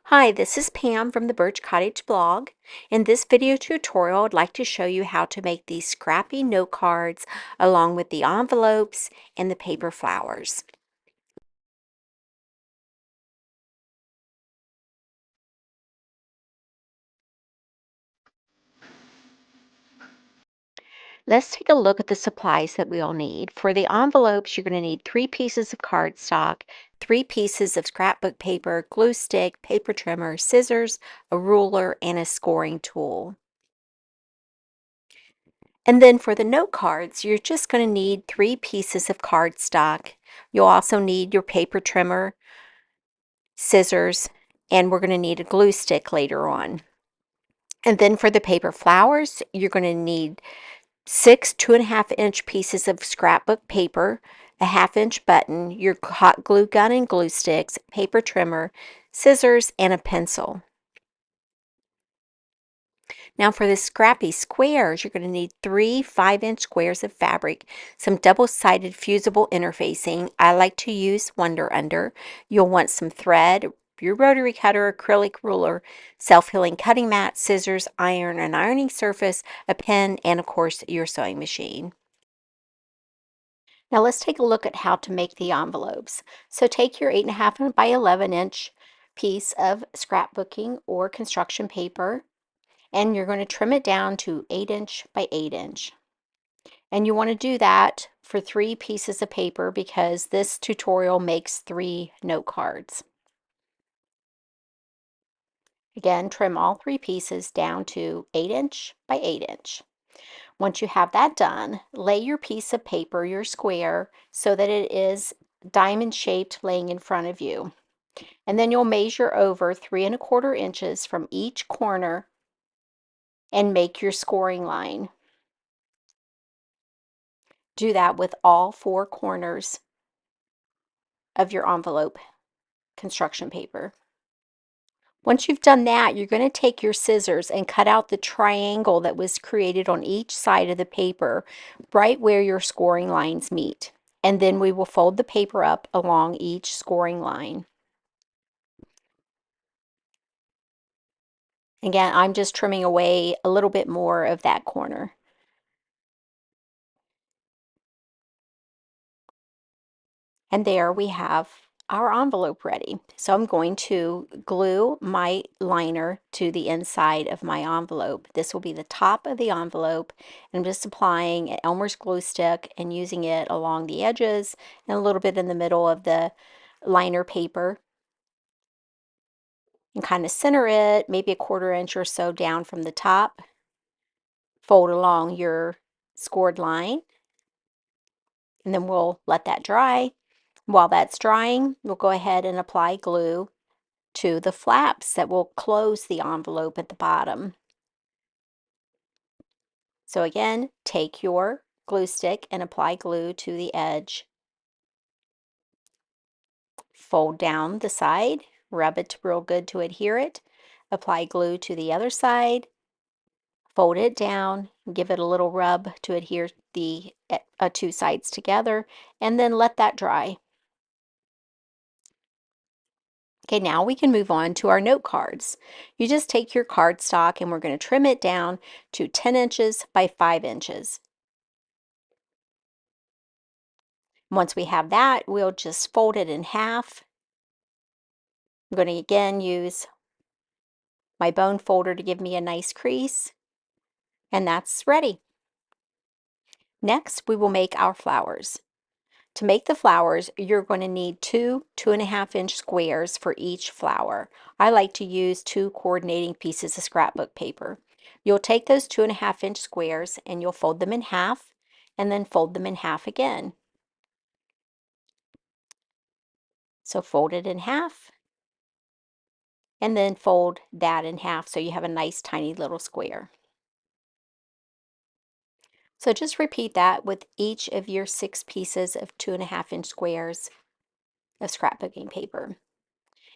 Hi, this is Pam from the Birch Cottage blog. In this video tutorial, I'd like to show you how to make these scrappy note cards along with the envelopes and the paper flowers. Let's take a look at the supplies that we'll need. For the envelopes, you're going to need 3 pieces of cardstock, 3 pieces of scrapbook paper, glue stick, paper trimmer, scissors, a ruler, and a scoring tool. And then for the note cards, you're just going to need 3 pieces of cardstock. You'll also need your paper trimmer, scissors, and we're going to need a glue stick later on. And then for the paper flowers, you're going to need 6 2.5-inch pieces of scrapbook paper, a 1/2-inch button, your hot glue gun and glue sticks, paper trimmer, scissors, and a pencil. Now for the scrappy squares, you're going to need 3 5-inch squares of fabric, some double-sided fusible interfacing. I like to use Wonder Under. You'll want some thread, your rotary cutter, acrylic ruler, self-healing cutting mat, scissors, iron, an ironing surface, a pen, and of course your sewing machine. Now let's take a look at how to make the envelopes. So take your 8.5 by 11-inch piece of scrapbooking or construction paper, and you're going to trim it down to 8-inch by 8-inch. And you want to do that for 3 pieces of paper because this tutorial makes 3 note cards. Again, trim all 3 pieces down to 8-inch by 8-inch. Once you have that done, lay your piece of paper, your square, so that it is diamond shaped laying in front of you. And then you'll measure over 3¼ inches from each corner and make your scoring line. Do that with all 4 corners of your envelope construction paper. Once you've done that, you're going to take your scissors and cut out the triangle that was created on each side of the paper, right where your scoring lines meet. And then we will fold the paper up along each scoring line. Again, I'm just trimming away a little bit more of that corner. And there we have our envelope ready. So I'm going to glue my liner to the inside of my envelope. This will be the top of the envelope. And I'm just applying an Elmer's glue stick and using it along the edges and a little bit in the middle of the liner paper. And kind of center it, maybe a 1/4 inch or so down from the top. Fold along your scored line. And then we'll let that dry. While that's drying, we'll go ahead and apply glue to the flaps that will close the envelope at the bottom. So again, take your glue stick and apply glue to the edge. Fold down the side, rub it real good to adhere it. Apply glue to the other side. Fold it down, give it a little rub to adhere the 2 sides together, and then let that dry. Okay, now we can move on to our note cards. You just take your cardstock and we're going to trim it down to 10 inches by 5 inches. Once we have that, we'll just fold it in half. I'm going to again use my bone folder to give me a nice crease, and that's ready. Next, we will make our flowers. To make the flowers, you're going to need 2 2.5-inch squares for each flower. I like to use 2 coordinating pieces of scrapbook paper. You'll take those 2.5-inch squares and you'll fold them in half and then fold them in half again. So fold it in half and then fold that in half so you have a nice tiny little square. So just repeat that with each of your 6 pieces of 2.5-inch squares of scrapbooking paper.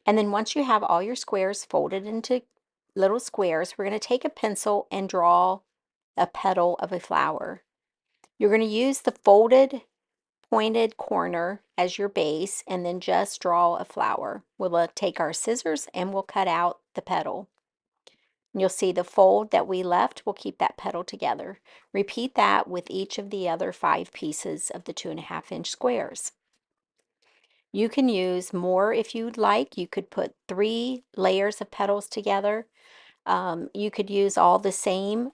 And then once you have all your squares folded into little squares, we're going to take a pencil and draw a petal of a flower. You're going to use the folded pointed corner as your base and then just draw a flower. We'll take our scissors and we'll cut out the petal. You'll see the fold that we left will keep that petal together. Repeat that with each of the other 5 pieces of the 2.5-inch squares. You can use more if you'd like. You could put 3 layers of petals together. You could use all the same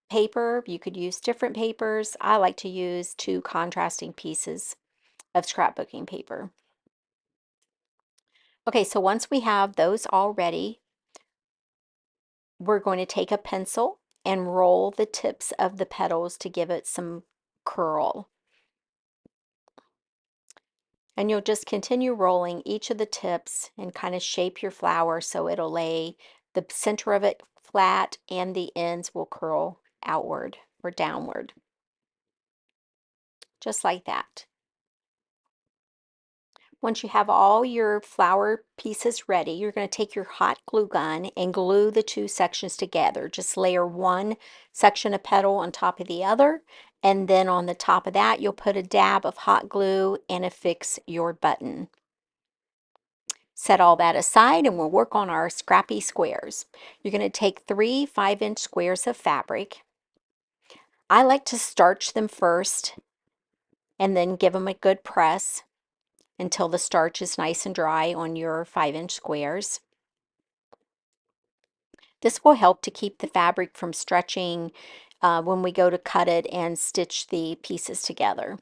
paper. You could use different papers. I like to use 2 contrasting pieces of scrapbooking paper. Okay, so once we have those all ready, we're going to take a pencil and roll the tips of the petals to give it some curl. And you'll just continue rolling each of the tips and kind of shape your flower so it'll lay the center of it flat and the ends will curl outward or downward, just like that. Once you have all your flower pieces ready, you're going to take your hot glue gun and glue the 2 sections together. Just layer one section of petal on top of the other, and then on the top of that, you'll put a dab of hot glue and affix your button. Set all that aside and we'll work on our scrappy squares. You're going to take 3 5-inch squares of fabric. I like to starch them first and then give them a good press until the starch is nice and dry on your 5-inch squares. This will help to keep the fabric from stretching when we go to cut it and stitch the pieces together.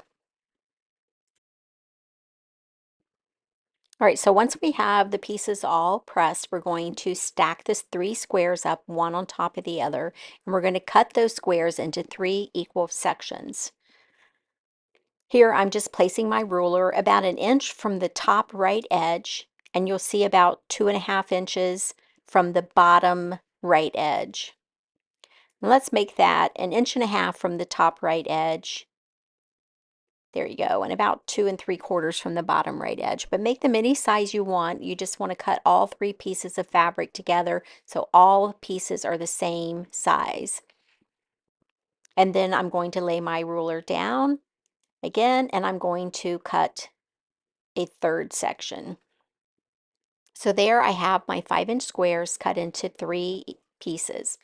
All right, so once we have the pieces all pressed, we're going to stack this 3 squares up one on top of the other, and we're going to cut those squares into 3 equal sections. Here I'm just placing my ruler about 1 inch from the top right edge, and you'll see about 2.5 inches from the bottom right edge. And let's make that 1.5 inches from the top right edge. There you go, and about 2 3/4 from the bottom right edge. But make them any size you want. You just want to cut all 3 pieces of fabric together so all pieces are the same size. And then I'm going to lay my ruler down again, and I'm going to cut a 3rd section. So there I have my 5-inch squares cut into 3 pieces.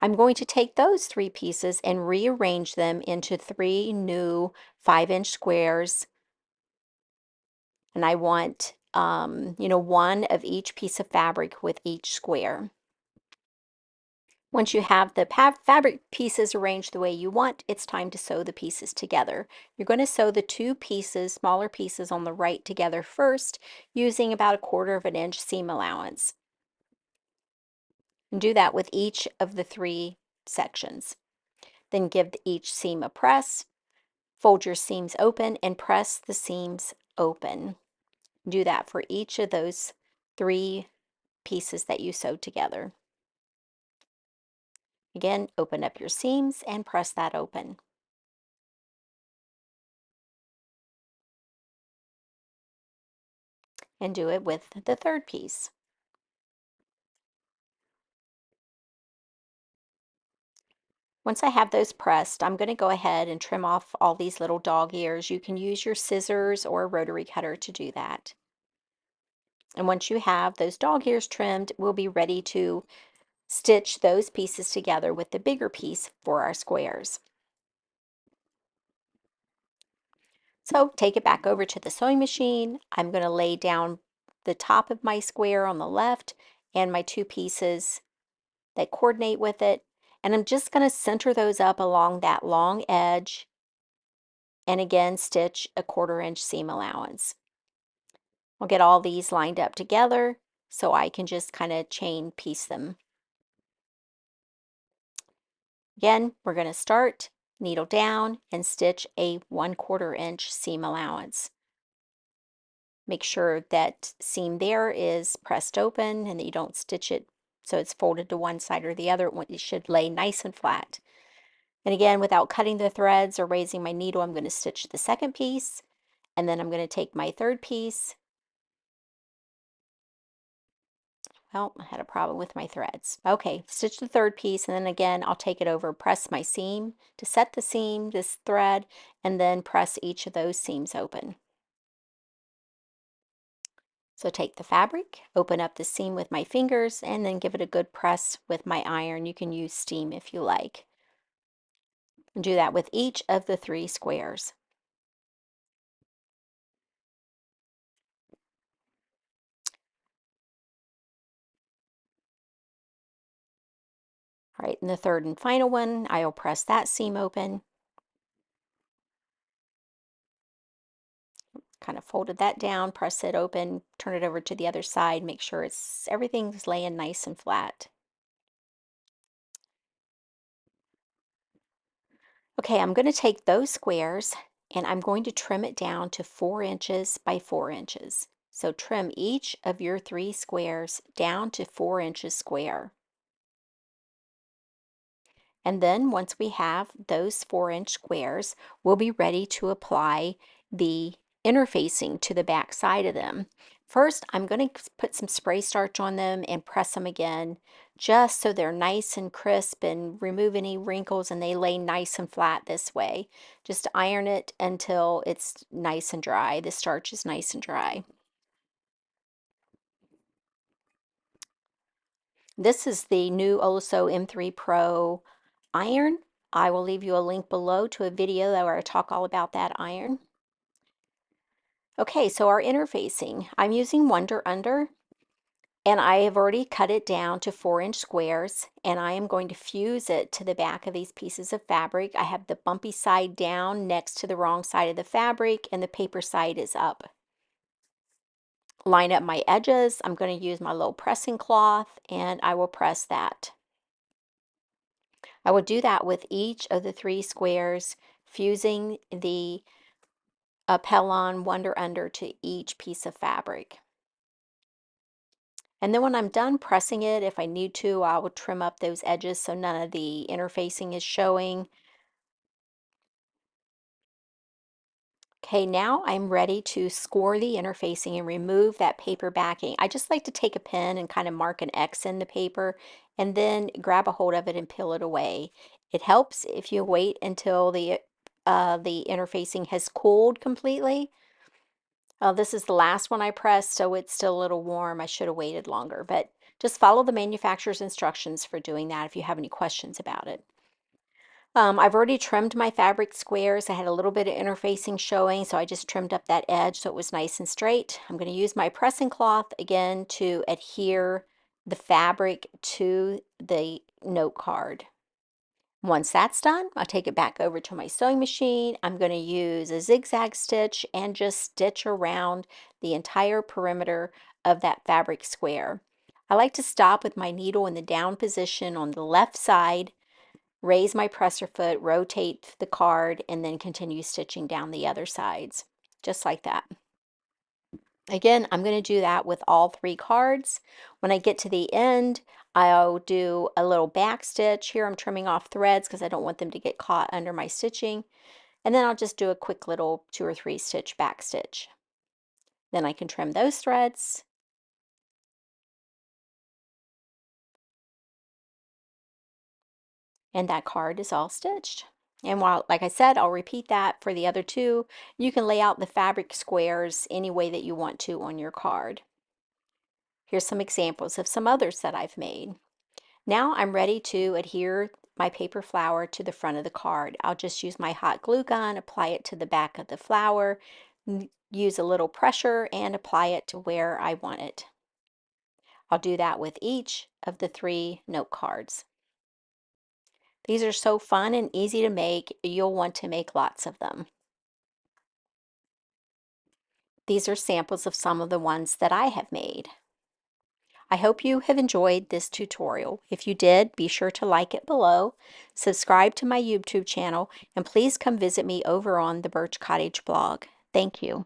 I'm going to take those 3 pieces and rearrange them into 3 new 5-inch squares. And I want, one of each piece of fabric with each square. Once you have the fabric pieces arranged the way you want, it's time to sew the pieces together. You're going to sew the 2 pieces, smaller pieces on the right together first, using about 1/4 of an inch seam allowance. And do that with each of the 3 sections. Then give each seam a press, fold your seams open, and press the seams open. Do that for each of those 3 pieces that you sewed together. Again, open up your seams and press that open. And do it with the 3rd piece. Once I have those pressed, I'm going to go ahead and trim off all these little dog ears. You can use your scissors or a rotary cutter to do that. And once you have those dog ears trimmed, we'll be ready to stitch those pieces together with the bigger piece for our squares. So take it back over to the sewing machine. I'm going to lay down the top of my square on the left and my 2 pieces that coordinate with it. And I'm just going to center those up along that long edge and again stitch a 1/4 inch seam allowance. I'll get all these lined up together so I can just kind of chain piece them. Again, we're going to start, needle down, and stitch a 1/4 inch seam allowance. Make sure that seam there is pressed open and that you don't stitch it so it's folded to one side or the other. It should lay nice and flat. And again, without cutting the threads or raising my needle, I'm going to stitch the 2nd piece, and then I'm going to take my 3rd piece. Oh, I had a problem with my threads. Okay, stitch the third piece, and then again, I'll take it over, press my seam to set the seam, this thread, and then press each of those seams open. So take the fabric, open up the seam with my fingers, and then give it a good press with my iron. You can use steam if you like. And do that with each of the 3 squares. All right, and the third and final one, I'll press that seam open. Kind of folded that down, press it open, turn it over to the other side, make sure everything's laying nice and flat. Okay, I'm going to take those squares and I'm going to trim it down to 4 inches by 4 inches. So trim each of your 3 squares down to 4 inches square. And then once we have those 4-inch squares, we'll be ready to apply the interfacing to the back side of them. First, I'm going to put some spray starch on them and press them again, just so they're nice and crisp and remove any wrinkles and they lay nice and flat this way. Just iron it until it's nice and dry. The starch is nice and dry. This is the new Oliso M3 Pro iron. I will leave you a link below to a video where I talk all about that iron. Okay, so our interfacing. I'm using Wonder Under, and I have already cut it down to 4-inch squares, and I am going to fuse it to the back of these pieces of fabric. I have the bumpy side down next to the wrong side of the fabric, and the paper side is up. Line up my edges. I'm going to use my little pressing cloth, and I will press that. I will do that with each of the 3 squares, fusing the Pellon Wonder Under to each piece of fabric. And then when I'm done pressing it, if I need to, I will trim up those edges so none of the interfacing is showing. Okay, now I'm ready to score the interfacing and remove that paper backing. I just like to take a pen and kind of mark an X in the paper and then grab a hold of it and peel it away. It helps if you wait until the interfacing has cooled completely. This is the last one I pressed, so it's still a little warm. I should have waited longer, but just follow the manufacturer's instructions for doing that if you have any questions about it. I've already trimmed my fabric squares. I had a little bit of interfacing showing, so I just trimmed up that edge so it was nice and straight. I'm going to use my pressing cloth again to adhere the fabric to the note card. Once that's done, I'll take it back over to my sewing machine. I'm going to use a zigzag stitch and just stitch around the entire perimeter of that fabric square. I like to stop with my needle in the down position on the left side, raise my presser foot, rotate the card, and then continue stitching down the other sides, just like that. Again, I'm going to do that with all 3 cards. When I get to the end, I'll do a little back stitch. Here I'm trimming off threads because I don't want them to get caught under my stitching. And then I'll just do a quick little 2 or 3 stitch back stitch. Then I can trim those threads. And that card is all stitched. And while, like I said, I'll repeat that for the other 2. You can lay out the fabric squares any way that you want to on your card. Here's some examples of some others that I've made. Now I'm ready to adhere my paper flower to the front of the card. I'll just use my hot glue gun, apply it to the back of the flower, use a little pressure, and apply it to where I want it. I'll do that with each of the 3 note cards. These are so fun and easy to make. You'll want to make lots of them. These are samples of some of the ones that I have made. I hope you have enjoyed this tutorial. If you did, be sure to like it below, subscribe to my YouTube channel, and please come visit me over on the Birch Cottage blog. Thank you.